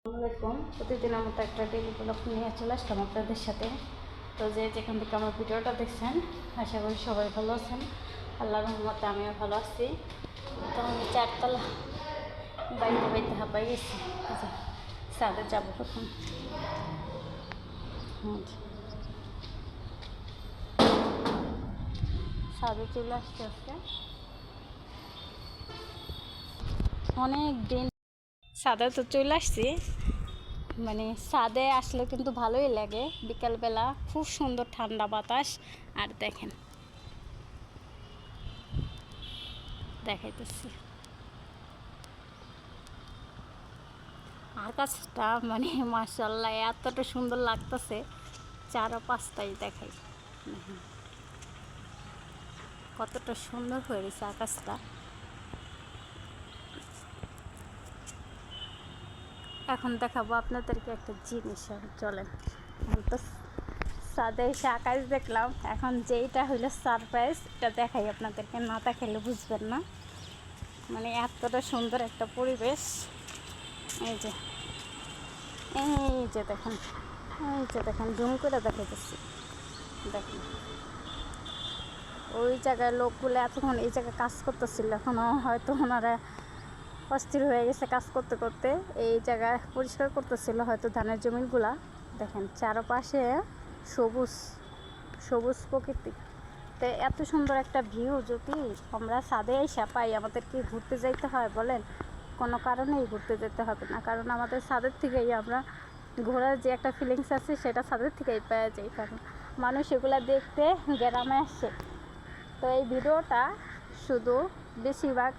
আসসালামাইকুম। প্রতিদিনের মতো একটা ডেলি ব্লগ নিয়ে চলে আসলাম আপনাদের সাথে। তো যেখান থেকে আমার ভিডিওটা দেখছেন, আশা করি সবাই ভালো আছেন। আল্লাহর রহমতে আমিও ভালো আছি। তো আমি 4তলা বাইতে হাঁপাই গেছি। আচ্ছা, ছাদে যাবো প্রথম। ছাদে চলে আসতে আসতে অনেক দিন ছাদে তো চলে আসছি। মানে ছাদে আসলে কিন্তু ভালোই লাগে, বিকালবেলা খুব সুন্দর ঠান্ডা বাতাস। আর দেখেন, দেখাইতেছি আকাশটা, মানে মাশাআল্লাহ এতটা সুন্দর লাগতেছে। চারপাশটাই দেখাই, কতটা সুন্দর হয়ে গেছে আকাশটা। এখন দেখাবো আপনাদেরকে একটা জিনিস। চলেন, তো ছাদে এসে আকাশ দেখলাম, এখন যেইটা হইলো সারপ্রাইজ, এটা দেখাই আপনাদেরকে। না দেখাইলে বুঝবেন না, মানে এতটা সুন্দর একটা পরিবেশ। এই যে দেখেন, জুম করে দেখাইতেছি। দেখেন ওই জায়গায় লোকগুলো এতক্ষণ এই জায়গায় কাজ করতেছিল, এখনও হয়তো ওনারা অস্থির হয়ে গেছে কাজ করতে করতে। এই জায়গায় পরিষ্কার করতেছিল হয়তো ধানের জমিগুলা। দেখেন চারপাশে সবুজ সবুজ প্রকৃতি। তো এত সুন্দর একটা ভিউ যদি আমরা ছাদে এসে পাই, আমাদের কি ঘুরতে যাইতে হয় বলেন? কোনো কারণেই ঘুরতে যেতে হবে না, কারণ আমাদের ছাদের থেকেই আমরা ঘোরার যে একটা ফিলিংস আছে সেটা ছাদের থেকেই পাওয়া যায়। কারণ মানুষ এগুলো দেখতে গ্রামে আসে। তো এই ভিডিওটা শুধু বেশিরভাগ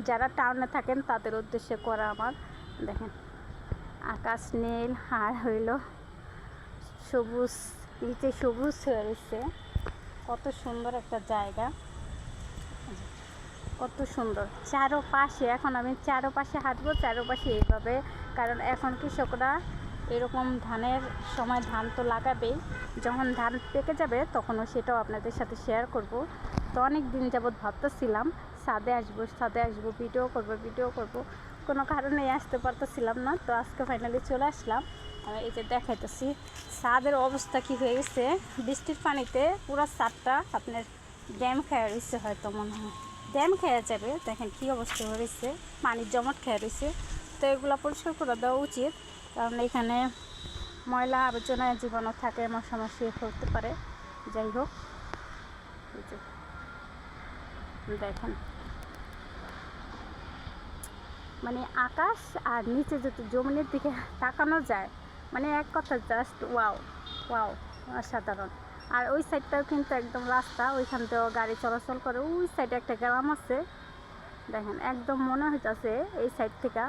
যারা টাউনে থাকেন তাদের উদ্দেশ্যে করা আমার। দেখেন আকাশ নীল আর হইল সবুজ, নিচে সবুজ হয়ে রয়েছে। কত সুন্দর একটা জায়গা, কত সুন্দর চারোপাশে। এখন আমি চারোপাশে হাঁটবো, চারোপাশে এইভাবে, কারণ এখন কৃষকরা এরকম ধানের সময় ধান তো লাগাবেই, যখন ধান পেকে যাবে তখনও সেটাও আপনাদের সাথে শেয়ার করব। তো অনেক দিন যাবৎ ভাবতেছিলাম ছাদে আসবো, ভিডিও করব, কোনো কারণেই আসতে পারতেছিলাম না। তো আজকে ফাইনালি চলে আসলাম। এই যে দেখাইতেছি ছাদের অবস্থা কি হয়ে গেছে। বৃষ্টির পানিতে পুরো ছাদটা আপনার ড্যাম খেয়ে রয়েছে, হয়তো মনে হয় ড্যাম খেয়ে যাবে। দেখেন কী অবস্থা হয়েছে, পানির জমাট খেয়ে রয়েছে। তো এগুলো পরিষ্কার করে দেওয়া উচিত, কারণ এখানে ময়লা আবর্জনা জীবাণু থাকে, মশামাছি করতে পারে। যাই হোক, দেখেন মানে আকাশ আর নিচে যদি জমিনের দিকে তাকানো যায়, মানে এক কথা জাস্ট ওয়াও ওয়াও, অসাধারণ। আর ওই সাইডটাও কিন্তু একদম রাস্তা, ওইখান থেকেও গাড়ি চলাচল করে। ওই সাইডে একটা গ্রাম আছে, দেখেন একদম মনে হইতেছে এই সাইড থেকে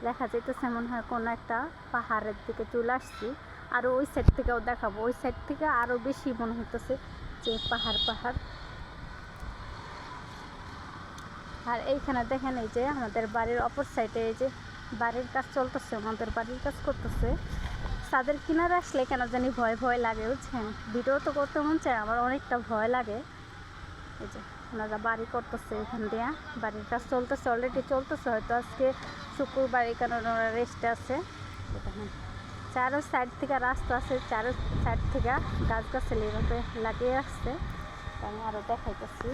দেখা যাইতেছে মনে হয় কোনো একটা পাহাড়ের দিকে চলে আসছি। আর ওই সাইড থেকেও দেখাবো, ওই সাইড থেকে আরও বেশি মনে হইতেছে যে পাহাড়। আর এইখানে দেখেন, এই যে আমাদের বাড়ির অপর সাইডে এই যে বাড়ির কাজ চলতেছে, আমাদের বাড়ির কাজ করতেছে। ছাদের কিনারে আসলে কেন জানি ভয় লাগে, বুঝছেন? ভিডিও তো করতে মন চায়, আমার অনেকটা ভয় লাগে। এই যে ওনারা বাড়ি করতেছে, এখান দিয়ে বাড়ির কাজ চলতেছে, অলরেডি চলতেছে। হয়তো আজকে শুক্রবার, এই কারণে ওরা রেস্টে আছে। দেখেন চারো সাইড থেকে রাস্তা আছে, চারো সাইড থেকে গাছগাছালি এভাবে লাগিয়ে আসছে। আমি আরও দেখাইতেছি।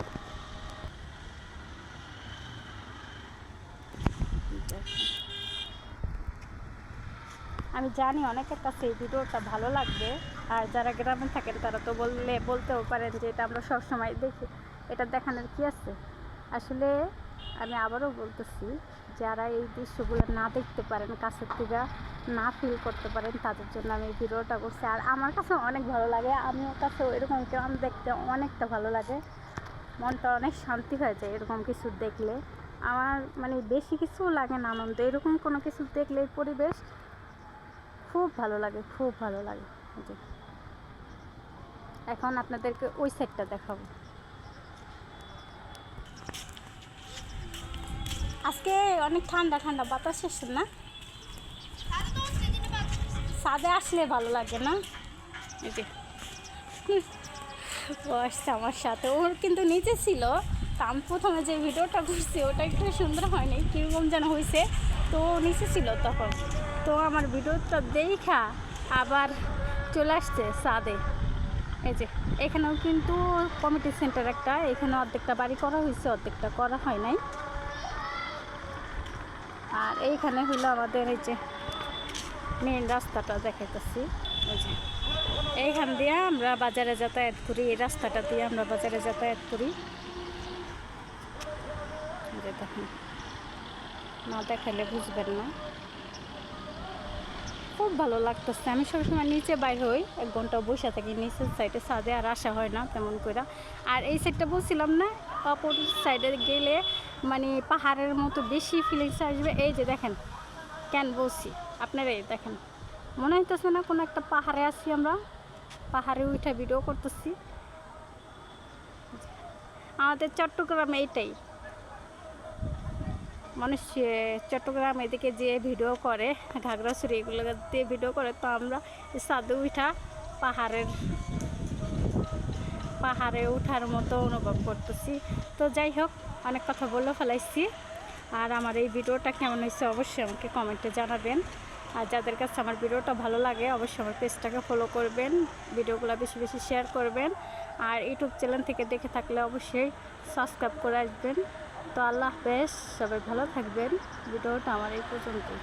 আমি জানি অনেকের কাছে এই ভিডিওটা ভালো লাগবে, আর যারা গ্রামে থাকেন তারা তো বলতেও পারেন যে এটা আমরা সবসময় দেখি, এটা দেখানোর কি আছে। আসলে আমি আবারও বলতেছি, যারা এই দৃশ্যগুলো না দেখতে পারেন, কাছের থেকে না ফিল করতে পারেন, তাদের জন্য আমি এই ভিডিওটা করছি। আর আমার কাছে অনেক ভালো লাগে, আমিও কাছে এরকম গ্রাম দেখতে অনেকটা ভালো লাগে, মনটা অনেক শান্তি হয়ে যায় এরকম কিছু দেখলে। আমার মানে বেশি কিছু লাগে না, আনন্দ এরকম কোনো কিছু দেখলে পরিবেশ খুব ভালো লাগে। এখন আপনাদেরকে ওই সাইডটা দেখাবো। আজকে অনেক ঠান্ডা বাতাস এসছে না? ছাদে আসলে ভালো লাগে না? এই যে ও আসছে আমার সাথে, ওর কিন্তু নিচে ছিল। তা আমি প্রথমে যে ভিডিওটা করছি ওটা একটু সুন্দর হয়নি, কীরকম যেন হয়েছে। তো নিচে ছিল তখন। তো আমার ভিডিওটা দেখা আবার চলে আসছে ছাদে। এই যে এখানেও কিন্তু কমিটি সেন্টার একটা, এখানে অর্ধেকটা বাড়ি করা হয়েছে, অর্ধেকটা করা হয় নাই। আর এইখানে হইলো আমাদের এই যে মেন রাস্তাটা দেখাইতেছি। এই যে এইখান দিয়ে আমরা বাজারে যাতায়াত করি, এই রাস্তাটা দিয়ে আমরা বাজারে যাতায়াত করি। যে দেখুন, না দেখালে বুঝবেন না। খুব ভালো লাগতেছে। আমি সবসময় নিচে বাইর হই, 1 ঘন্টা বসে থাকি নিচের সাইডে, ছাদে আর আসা হয় না তেমন করে। আর এই সাইডটা বলছিলাম না, অপর সাইডে গেলে মানে পাহাড়ের মতো বেশি ফিলিংস আসবে। এই যে দেখেন, কেন বলছি আপনারা, এই দেখেন মনে হইতেছে না কোনো একটা পাহাড়ে আছি আমরা, পাহাড়ে উঠে ভিডিও করতেছি। আমাদের চট্টগ্রামে এইটাই মানুষ, চট্টগ্রাম এদিকে যে ভিডিও করে, ঘাগড়াছড়ি এগুলো দিয়ে ভিডিও করে, তো আমরা ছাদে উঠা পাহাড়ে উঠার মতো অনুভব করতেছি। তো যাই হোক, অনেক কথা বলে ফেলাইছি। আর আমার এই ভিডিওটা কেমন হয়েছে অবশ্যই আমাকে কমেন্টে জানাবেন। আর যাদের কাছে আমার ভিডিওটা ভালো লাগে অবশ্যই আমার পেজটাকে ফলো করবেন, ভিডিওগুলো বেশি বেশি শেয়ার করবেন। আর ইউটিউব চ্যানেল থেকে দেখে থাকলে অবশ্যই সাবস্ক্রাইব করে আসবেন। তো আল্লাহ হাফেজ, সবাই ভালো থাকবেন। ভিডিওটা আমার এই পর্যন্তই।